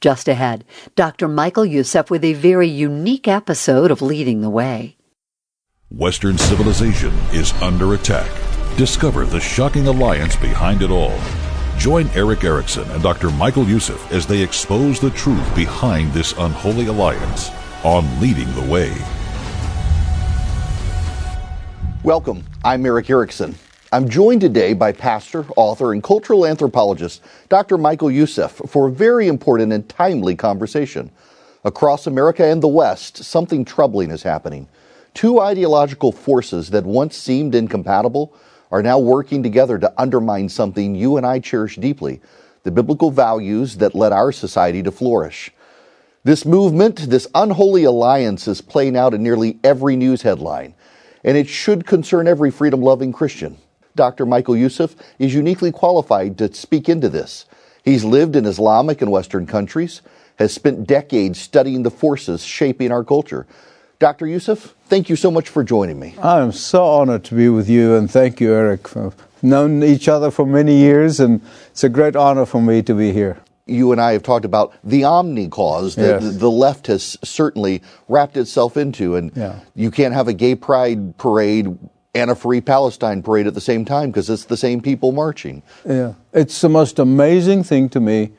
Just ahead, Dr. Michael Youssef with a very unique episode of Leading the Way. Western civilization is under attack. Discover the shocking alliance behind it all. Join Erick Erickson and Dr. Michael Youssef as they expose the truth behind this unholy alliance on Leading the Way. Welcome. I'm Erick Erickson. I'm joined today by pastor, author, and cultural anthropologist Dr. Michael Youssef for a very important and timely conversation. Across America and the West, something troubling is happening. Two ideological forces that once seemed incompatible are now working together to undermine something you and I cherish deeply, the biblical values that led our society to flourish. This movement, this unholy alliance, is playing out in nearly every news headline, and it should concern every freedom-loving Christian. Dr. Michael Youssef is uniquely qualified to speak into this. He's lived in Islamic and Western countries, has spent decades studying the forces shaping our culture. Dr. Youssef, thank you so much for joining me. I'm so honored to be with you, and thank you, Eric. We've known each other for many years, and it's a great honor for me to be here. You and I have talked about the omni cause that the left has certainly wrapped itself into, and you can't have a gay pride parade and a free Palestine parade at the same time because it's the same people marching. Yeah, it's the most amazing thing to me,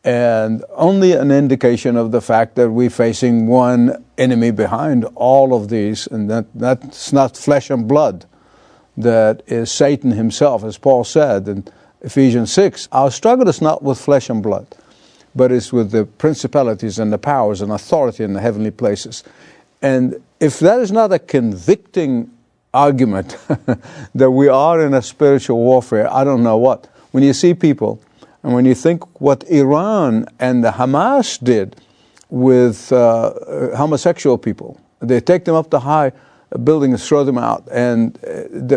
and only an indication of the fact that we're facing one enemy behind all of these, and that's not flesh and blood. That is Satan himself, as Paul said in Ephesians 6. Our struggle is not with flesh and blood, but it's with the principalities and the powers and authority in the heavenly places. And if that is not a convicting argument that we are in a spiritual warfare, I don't know what. When you see people, and when you think what Iran and the Hamas did with homosexual people, they take them up to high building and throw them out. And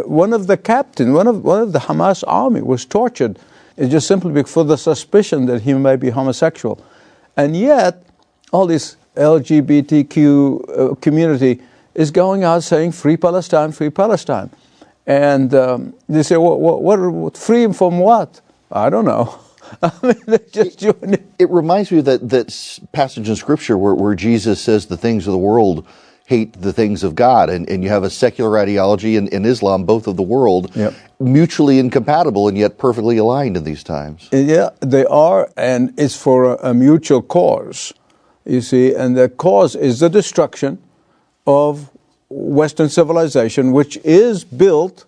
one of the captains, one of the Hamas army was tortured just simply for the suspicion that he may be homosexual. And yet, all this LGBTQ community is going out saying, free Palestine, free Palestine. And they say, what free from what? I don't know. I mean, they just join it. It reminds me of that passage in Scripture where Jesus says the things of the world hate the things of God. And you have a secular ideology and Islam, both of the world, mutually incompatible and yet perfectly aligned in these times. Yeah, they are, and it's for a mutual cause, you see. And the cause is the destruction of Western civilization, which is built,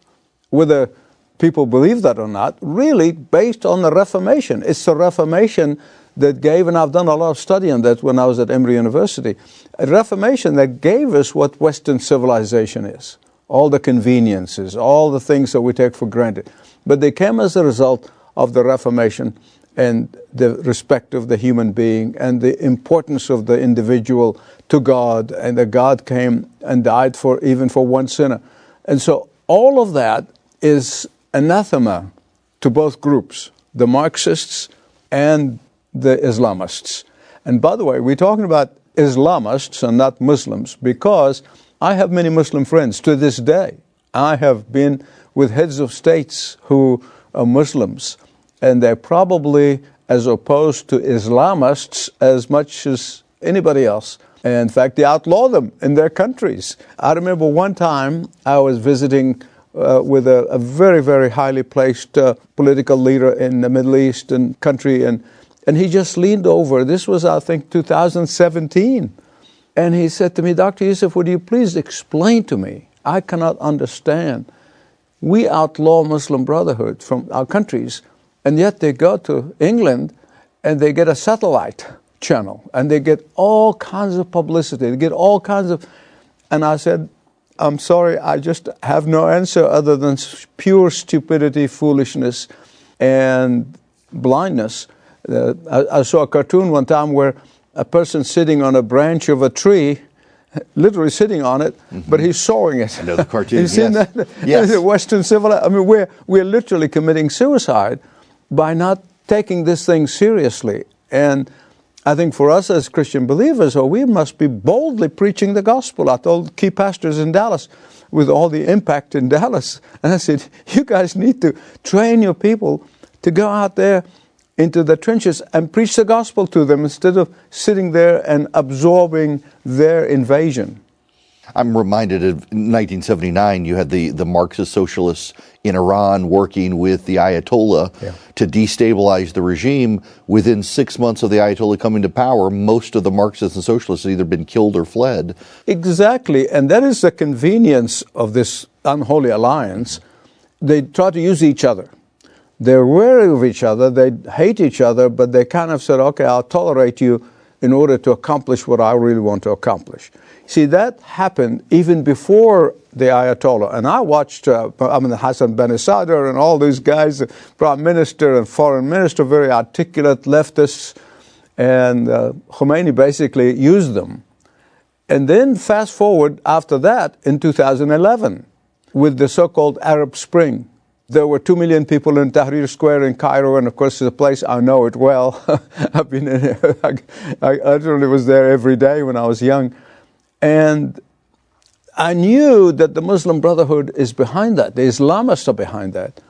whether people believe that or not, really based on the Reformation. It's the Reformation that gave, and I've done a lot of study on that when I was at Emory University, a Reformation that gave us what Western civilization is. All the conveniences, all the things that we take for granted. But they came as a result of the Reformation and the respect of the human being and the importance of the individual to God, and that God came and died even for one sinner. And so all of that is anathema to both groups, the Marxists and the Islamists. And by the way, we're talking about Islamists and not Muslims, because I have many Muslim friends to this day. I have been with heads of states who are Muslims, and they're probably as opposed to Islamists as much as anybody else. And in fact, they outlaw them in their countries. I remember one time I was visiting with a very, very highly placed political leader in the Middle Eastern country, and he just leaned over. This was, I think, 2017. And he said to me, Dr. Youssef, would you please explain to me? I cannot understand. We outlaw Muslim Brotherhood from our countries, and yet they go to England and they get a satellite channel and they get all kinds of publicity. They get all kinds of... And I said, I'm sorry, I just have no answer other than pure stupidity, foolishness, and blindness. I saw a cartoon one time where a person sitting on a branch of a tree, literally sitting on it, but he's sawing it. I know the cartoon. You've seen that? Yes. Western civilization. I mean, we're literally committing suicide by not taking this thing seriously. And I think for us as Christian believers, we must be boldly preaching the gospel. I told key pastors in Dallas, with all the impact in Dallas, and I said, you guys need to train your people to go out there into the trenches and preach the gospel to them instead of sitting there and absorbing their invasion. I'm reminded of 1979, you had the Marxist socialists in Iran working with the Ayatollah to destabilize the regime. Within 6 months of the Ayatollah coming to power, most of the Marxists and socialists had either been killed or fled. Exactly, and that is the convenience of this unholy alliance. They try to use each other. They're wary of each other, they hate each other, but they kind of said, okay, I'll tolerate you in order to accomplish what I really want to accomplish. See, that happened even before the Ayatollah. And I watched Hassan Bannisadr and all these guys, the prime minister and foreign minister, very articulate leftists, and Khomeini basically used them. And then fast forward after that in 2011 with the so-called Arab Spring. There were 2 million people in Tahrir Square in Cairo, and of course it's a place I know it well. I've been in it. I literally was there every day when I was young. And I knew that the Muslim Brotherhood is behind that. The Islamists are behind that.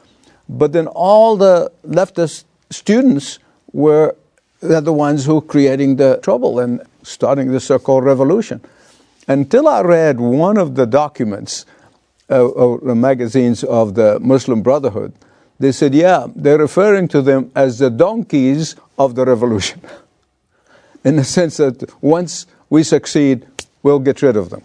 But then all the leftist students were the ones who were creating the trouble and starting the so-called revolution. Until I read one of the documents, or the magazines of the Muslim Brotherhood, they said, yeah, they're referring to them as the donkeys of the revolution. In the sense that once we succeed, we'll get rid of them.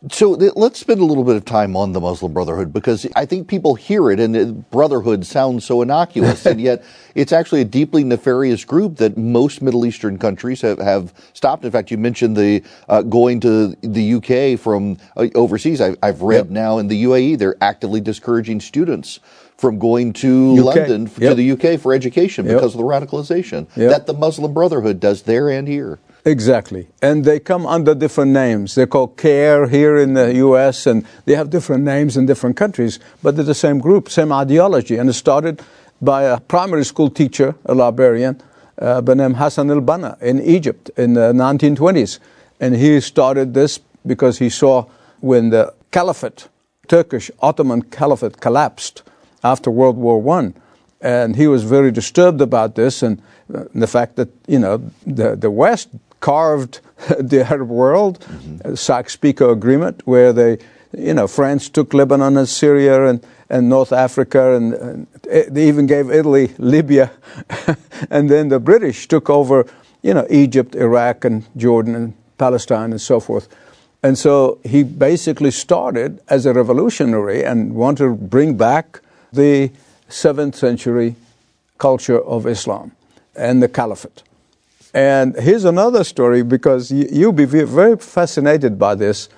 So let's spend a little bit of time on the Muslim Brotherhood, because I think people hear it and brotherhood sounds so innocuous, and yet it's actually a deeply nefarious group that most Middle Eastern countries have stopped. In fact, you mentioned the going to the UK from overseas. I've read now in the UAE they're actively discouraging students from going to London to the UK for education because of the radicalization that the Muslim Brotherhood does there and here. Exactly. And they come under different names. They're called CARE here in the U.S., and they have different names in different countries, but they're the same group, same ideology. And it started by a primary school teacher, a librarian, by name Hassan al-Banna in Egypt in the 1920s. And he started this because he saw when the caliphate, Turkish Ottoman Caliphate, collapsed after World War I. And he was very disturbed about this and the fact that, the West carved the Arab world, Sykes-Picot Agreement, where France took Lebanon and Syria and North Africa, and they even gave Italy Libya, and then the British took over, Egypt, Iraq, and Jordan, and Palestine, and so forth. And so he basically started as a revolutionary and wanted to bring back the 7th century culture of Islam and the Caliphate. And here's another story, because you'll be very fascinated by this.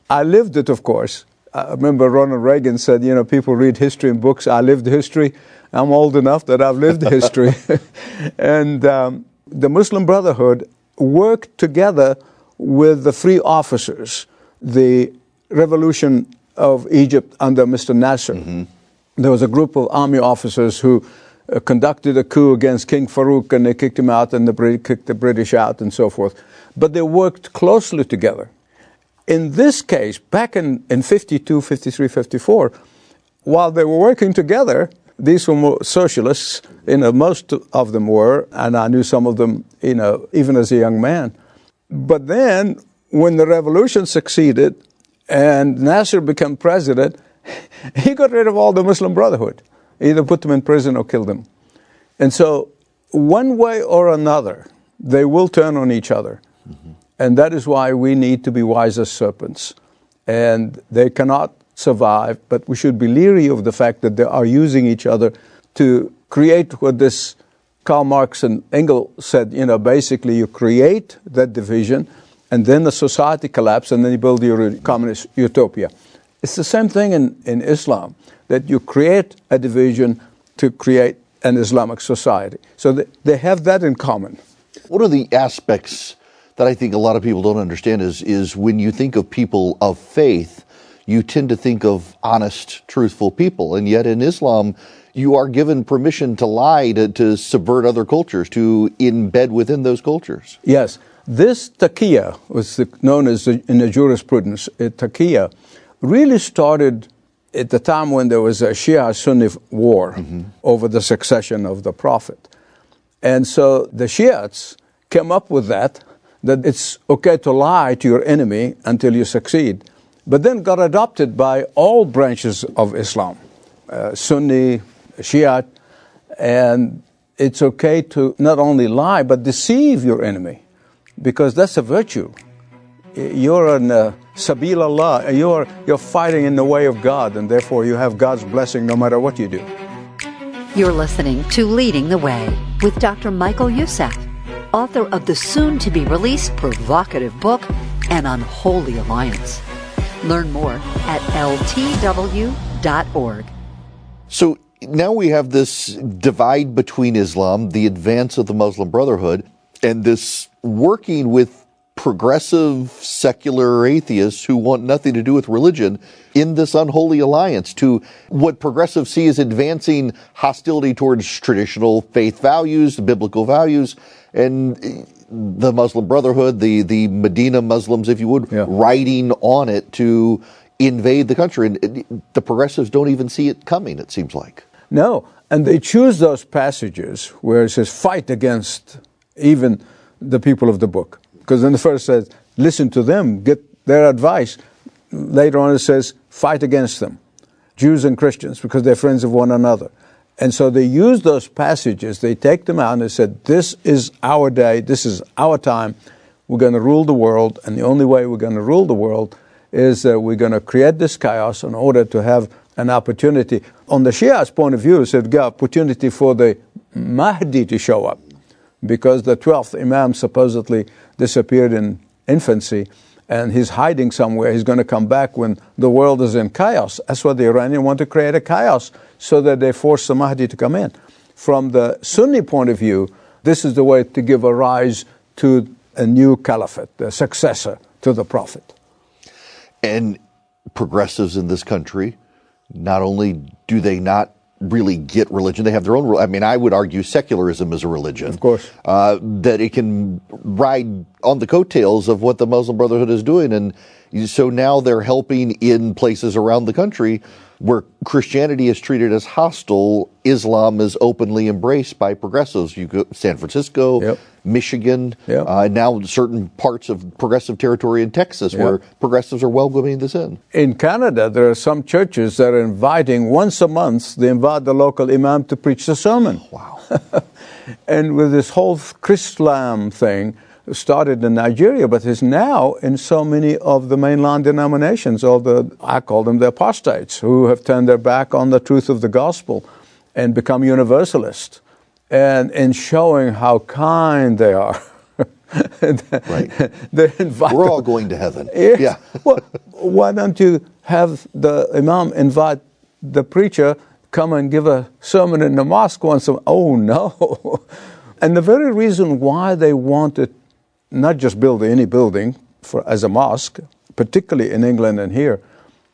I lived it, of course. I remember Ronald Reagan said, people read history in books. I lived history. I'm old enough that I've lived history. And the Muslim Brotherhood worked together with the free officers, the revolution of Egypt under Mr. Nasser. There was a group of army officers who conducted a coup against King Farouk, and they kicked him out, and kicked the British out, and so forth. But they worked closely together. In this case, back in 52, 53, 54, while they were working together, these were more socialists, most of them were, and I knew some of them, even as a young man. But then, when the revolution succeeded, and Nasser became president, he got rid of all the Muslim Brotherhood. Either put them in prison or kill them. And so, one way or another, they will turn on each other. And that is why we need to be wise as serpents. And they cannot survive, but we should be leery of the fact that they are using each other to create what this Karl Marx and Engels said, basically you create that division, and then the society collapses, and then you build your communist utopia. It's the same thing in Islam, that you create a division to create an Islamic society. So they have that in common. One of the aspects that I think a lot of people don't understand is when you think of people of faith, you tend to think of honest, truthful people. And yet in Islam, you are given permission to lie, to subvert other cultures, to embed within those cultures. Yes. This taqiyya, was known as in the jurisprudence, taqiyya, really started at the time when there was a Shia-Sunni war over the succession of the Prophet. And so the Shiites came up with that it's okay to lie to your enemy until you succeed. But then got adopted by all branches of Islam, Sunni, Shiite, and it's okay to not only lie, but deceive your enemy, because that's a virtue. You're in Sabil Allah, you're fighting in the way of God, and therefore you have God's blessing no matter what you do. You're listening to Leading the Way with Dr. Michael Youssef, author of the soon-to-be-released provocative book, An Unholy Alliance. Learn more at ltw.org. So now we have this divide between Islam, the advance of the Muslim Brotherhood, and this working with progressive secular atheists who want nothing to do with religion in this unholy alliance to what progressives see as advancing hostility towards traditional faith values, biblical values, and the Muslim Brotherhood, the Medina Muslims, if you would, riding on it to invade the country. And the progressives don't even see it coming, it seems like. No, and they choose those passages where it says fight against even the people of the book. Because then the first says, listen to them, get their advice. Later on it says, fight against them, Jews and Christians, because they're friends of one another. And so they use those passages, they take them out and they said, this is our day, this is our time, we're going to rule the world, and the only way we're going to rule the world is that we're going to create this chaos in order to have an opportunity. On the Shia's point of view, it said, opportunity for the Mahdi to show up, because the 12th Imam supposedly disappeared in infancy, and he's hiding somewhere. He's going to come back when the world is in chaos. That's why the Iranians want to create a chaos, so that they force the Mahdi to come in. From the Sunni point of view, this is the way to give a rise to a new caliphate, the successor to the Prophet. And progressives in this country, not only do they not really get religion, they have their own. I mean, I would argue secularism is a religion. Of course. That it can ride on the coattails of what the Muslim Brotherhood is doing. And so now they're helping in places around the country where Christianity is treated as hostile. Islam is openly embraced by progressives. You go San Francisco, Michigan, now certain parts of progressive territory in Texas where progressives are welcoming this in. In Canada, there are some churches that are inviting, once a month, they invite the local imam to preach the sermon. Wow. And with this whole Chrislam thing, started in Nigeria, but is now in so many of the mainline denominations, I call them the apostates, who have turned their back on the truth of the gospel and become universalists. And in showing how kind they are, right. they invite We're all going to heaven. Yeah. Well, why don't you have the imam invite the preacher, come and give a sermon in the mosque once a month? Oh, no. And the very reason why they wanted not just build any building as a mosque, particularly in England and here,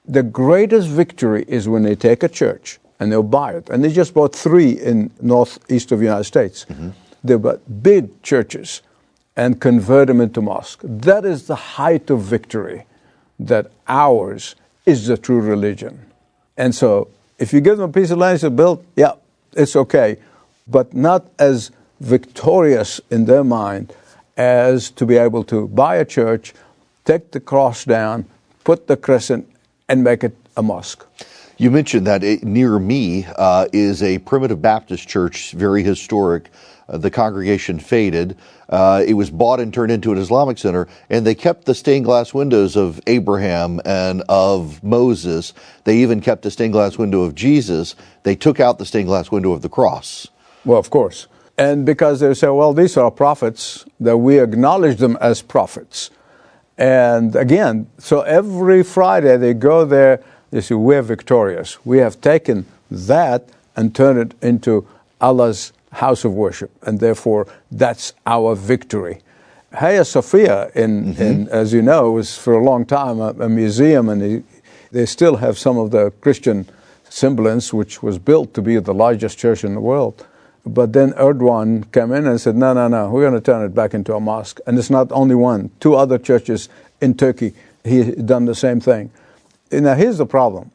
the greatest victory is when they take a church and they'll buy it. And they just bought 3 in northeast of the United States. Mm-hmm. They bought big churches and convert them into mosques. That is the height of victory, that ours is the true religion. And so if you give them a piece of land to build, it's okay, but not as victorious in their mind as to be able to buy a church, take the cross down, put the crescent, and make it a mosque. You mentioned that near me is a primitive Baptist church, very historic. The congregation faded. It was bought and turned into an Islamic center, and they kept the stained glass windows of Abraham and of Moses. They even kept the stained glass window of Jesus. They took out the stained glass window of the cross. Well, of course. And because they say, well, these are prophets, that we acknowledge them as prophets. And again, so every Friday they go there, they say, we're victorious. We have taken that and turned it into Allah's house of worship. And therefore, that's our victory. Hagia Sophia, as you know, was for a long time a museum, and they still have some of the Christian semblance, which was built to be the largest church in the world. But then Erdogan came in and said, no, we're going to turn it back into a mosque. And it's not only one. 2 other churches in Turkey, he done the same thing. Now, here's the problem.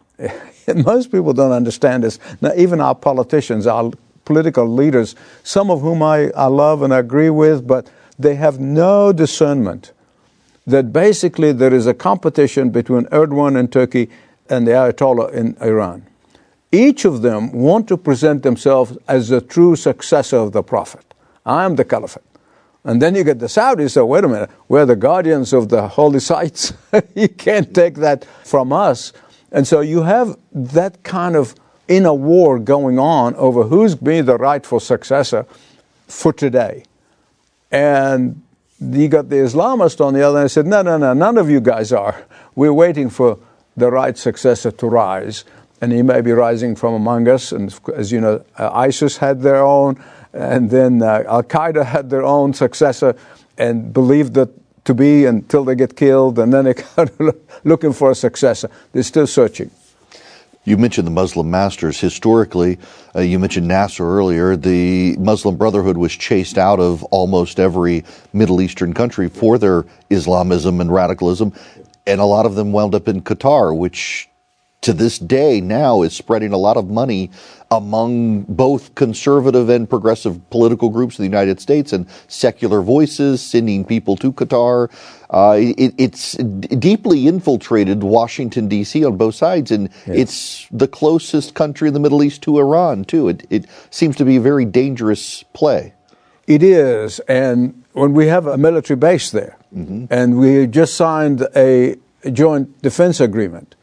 Most people don't understand this. Now, even our politicians, our political leaders, some of whom I love and agree with, but they have no discernment that basically there is a competition between Erdogan in Turkey and the Ayatollah in Iran. Each of them want to present themselves as the true successor of the Prophet. I am the caliphate. And then you get the Saudis, so wait a minute, we're the guardians of the holy sites. You can't take that from us. And so you have that kind of inner war going on over who's being the rightful successor for today. And you got the Islamists on the other hand said, no, none of you guys are. We're waiting for the right successor to rise. And he may be rising from among us. And as you know, ISIS had their own. And then Al-Qaeda had their own successor and believed that to be until they get killed. And then they're kind of looking for a successor. They're still searching. You mentioned the Muslim masters. Historically, you mentioned Nasser earlier. The Muslim Brotherhood was chased out of almost every Middle Eastern country for their Islamism and radicalism. And a lot of them wound up in Qatar, which to this day now is spreading a lot of money among both conservative and progressive political groups in the United States and secular voices, sending people to Qatar. It's deeply infiltrated Washington, D.C. on both sides, and it's the closest country in the Middle East to Iran, too. It seems to be a very dangerous play. It is, and when we have a military base there, and we just signed a joint defense agreement,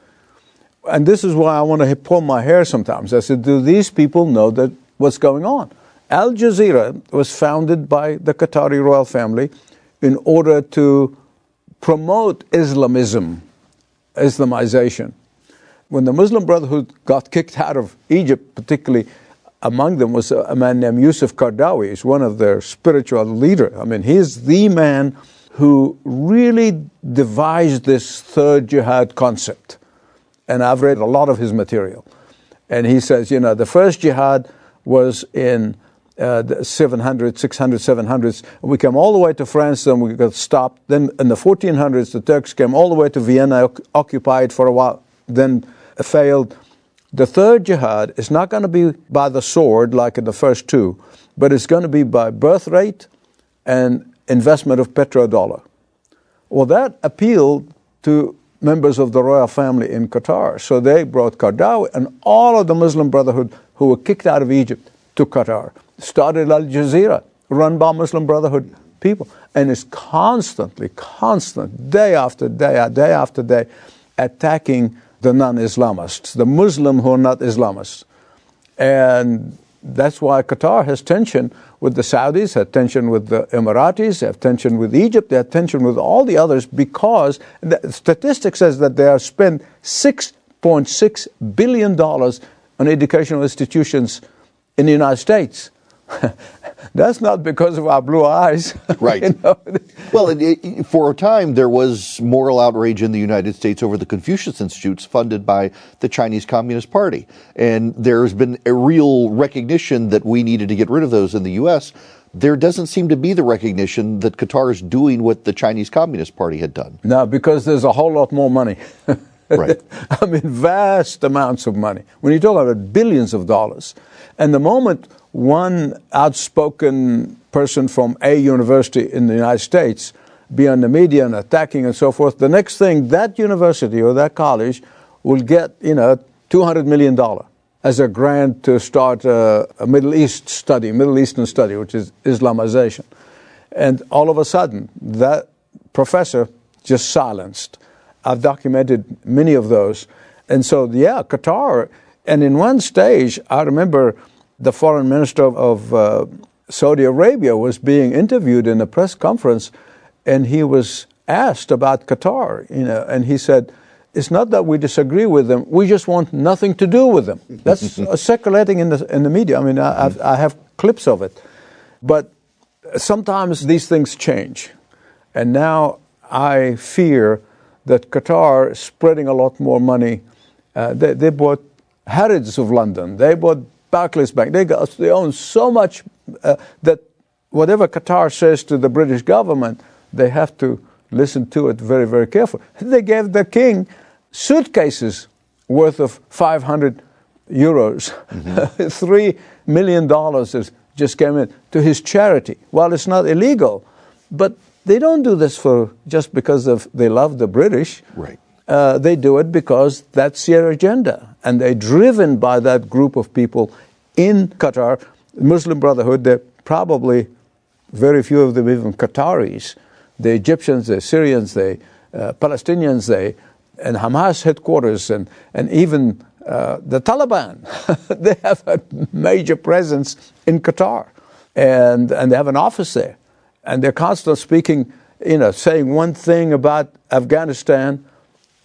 and this is why I want to pull my hair sometimes. I said, do these people know that what's going on? Al Jazeera was founded by the Qatari royal family in order to promote Islamization. When the Muslim Brotherhood got kicked out of Egypt, particularly among them was a man named Youssef Qaradawi. He's one of their spiritual leaders. I mean, he's the man who really devised this third jihad concept. And I've read a lot of his material. And he says, you know, the first jihad was in the 700s, 700s. We came all the way to France, then we got stopped. Then in the 1400s, the Turks came all the way to Vienna, occupied for a while, then failed. The third jihad is not going to be by the sword like in the first two, but it's going to be by birth rate and investment of petrodollar. Well, that appealed to members of the royal family in Qatar. So they brought Qaradawi and all of the Muslim Brotherhood who were kicked out of Egypt to Qatar. Started Al Jazeera, run by Muslim Brotherhood people. And it's constant, day after day, attacking the non-Islamists, the Muslim who are not Islamists. And that's why Qatar has tension with the Saudis, have tension with the Emiratis, have tension with Egypt, they have tension with all the others, because the statistic says that they have spent $6.6 billion on educational institutions in the United States. That's not because of our blue eyes. Right. You know? Well, for a time, there was moral outrage in the United States over the Confucius Institutes funded by the Chinese Communist Party. And there's been a real recognition that we needed to get rid of those in the U.S. There doesn't seem to be the recognition that Qatar is doing what the Chinese Communist Party had done. No, because there's a whole lot more money. Right. I mean, vast amounts of money. When you talk about billions of dollars, and the moment one outspoken person from a university in the United States be on the media and attacking and so forth, the next thing that university or that college will get, $200 million as a grant to start a Middle Eastern study, which is Islamization. And all of a sudden, that professor just silenced. I've documented many of those. And so, Qatar, and in one stage, I remember the foreign minister of Saudi Arabia was being interviewed in a press conference, and he was asked about Qatar, and he said, it's not that we disagree with them, we just want nothing to do with them. That's circulating in the media. I mean, I have clips of it. But sometimes these things change. And now I fear that Qatar is spreading a lot more money. They bought Harrods of London. They bought Barclays Bank. They own so much that whatever Qatar says to the British government, they have to listen to it very, very carefully. They gave the king suitcases worth of $500 euros. $3 million just came in to his charity. Well, it's not illegal, but they don't do this just because they love the British. Right. They do it because that's their agenda, and they're driven by that group of people in Qatar. Muslim Brotherhood, they're probably very few of them even Qataris. The Egyptians, the Syrians, the Palestinians, and Hamas headquarters, and even the Taliban. They have a major presence in Qatar, and they have an office there. And they're constantly speaking, saying one thing about Afghanistan,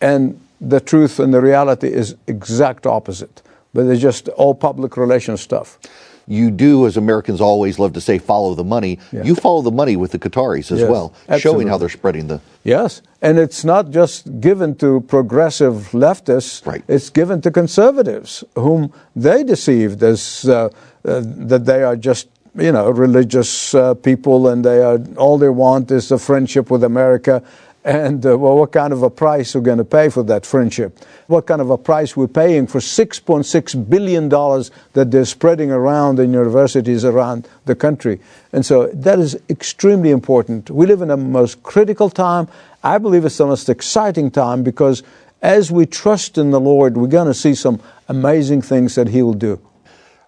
and the truth and the reality is exact opposite. But they're just all public relations stuff. You do, as Americans always love to say, follow the money. Yeah. You follow the money with the Qataris as well, absolutely. Showing how they're spreading the... Yes, and it's not just given to progressive leftists. Right. It's given to conservatives, whom they deceived as that they are just, religious people, and all they want is a friendship with America. And what kind of a price we're going to pay for that friendship? What kind of a price we're paying for $6.6 billion that they're spreading around in universities around the country? And so that is extremely important. We live in a most critical time. I believe it's the most exciting time, because as we trust in the Lord, we're going to see some amazing things that He will do.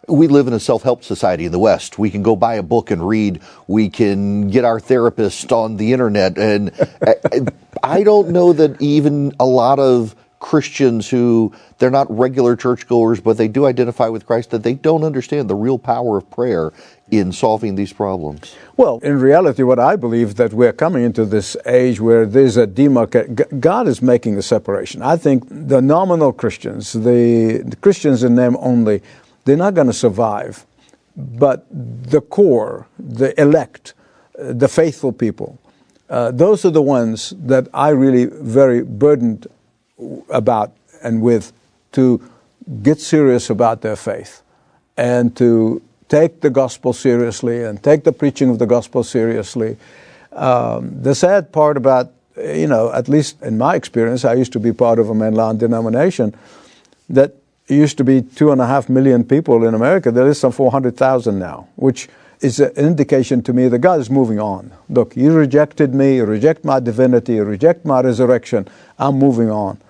We live in a self-help society in the West. We can go buy a book and read. We can get our therapist on the internet. And I don't know that even a lot of Christians they're not regular churchgoers, but they do identify with Christ, that they don't understand the real power of prayer in solving these problems. Well, in reality, what I believe, that we're coming into this age where there's a demarcation. God is making the separation. I think the nominal Christians, the Christians in name only, they're not going to survive. But the core, the elect, the faithful people, those are the ones that I really very burdened about and with, to get serious about their faith and to take the gospel seriously and take the preaching of the gospel seriously. The sad part about, at least in my experience, I used to be part of a mainline denomination that used to be 2.5 million people in America. There is some 400,000 now, which is an indication to me that God is moving on. Look, you rejected me, you reject my divinity, you reject my resurrection. I'm moving on.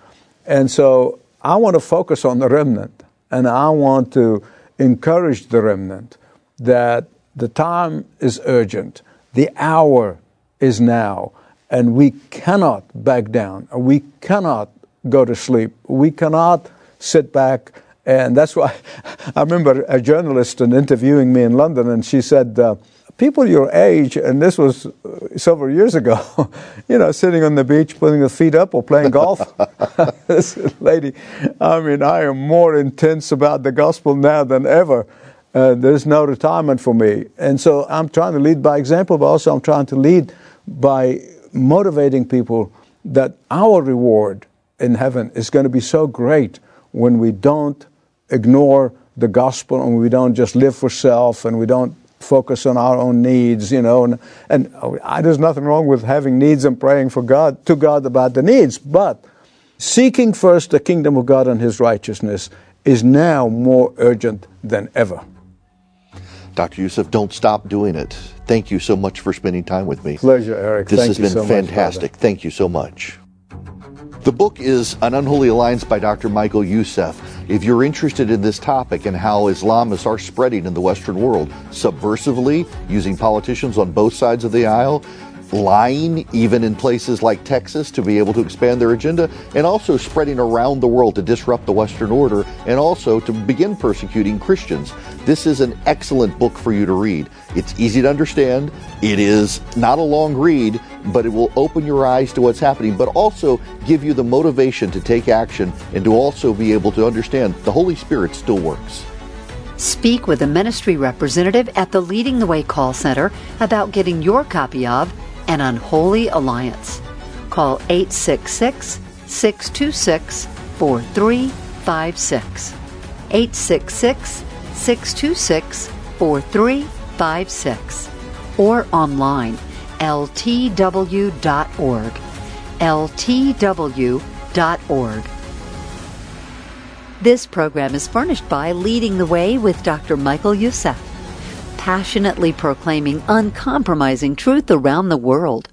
And so I want to focus on the remnant, and I want to encourage the remnant that the time is urgent, the hour is now, and we cannot back down. We cannot go to sleep. We cannot sit back. And that's why I remember a journalist interviewing me in London, and she said, people your age, and this was several years ago, sitting on the beach, putting their feet up or playing golf. This lady, I am more intense about the gospel now than ever. There's no retirement for me. And so I'm trying to lead by example, but also I'm trying to lead by motivating people that our reward in heaven is going to be so great when we don't ignore the gospel, and we don't just live for self, and we don't focus on our own needs, and there's nothing wrong with having needs and praying to God about the needs, but seeking first the kingdom of God and His righteousness is now more urgent than ever. Dr. Youssef, don't stop doing it. Thank you so much for spending time with me. Pleasure, Eric. This has been fantastic. Thank you so much. The book is An Unholy Alliance by Dr. Michael Youssef. If you're interested in this topic and how Islamists are spreading in the Western world, subversively, using politicians on both sides of the aisle, lying even in places like Texas to be able to expand their agenda, and also spreading around the world to disrupt the Western order, and also to begin persecuting Christians. This is an excellent book for you to read. It's easy to understand. It is not a long read, but it will open your eyes to what's happening, but also give you the motivation to take action and to also be able to understand the Holy Spirit still works. Speak with a ministry representative at the Leading the Way call center about getting your copy of An Unholy Alliance. Call 866-626-4356. 866-626-4356. Or online, ltw.org. ltw.org. This program is furnished by Leading the Way with Dr. Michael Youssef, passionately proclaiming uncompromising truth around the world.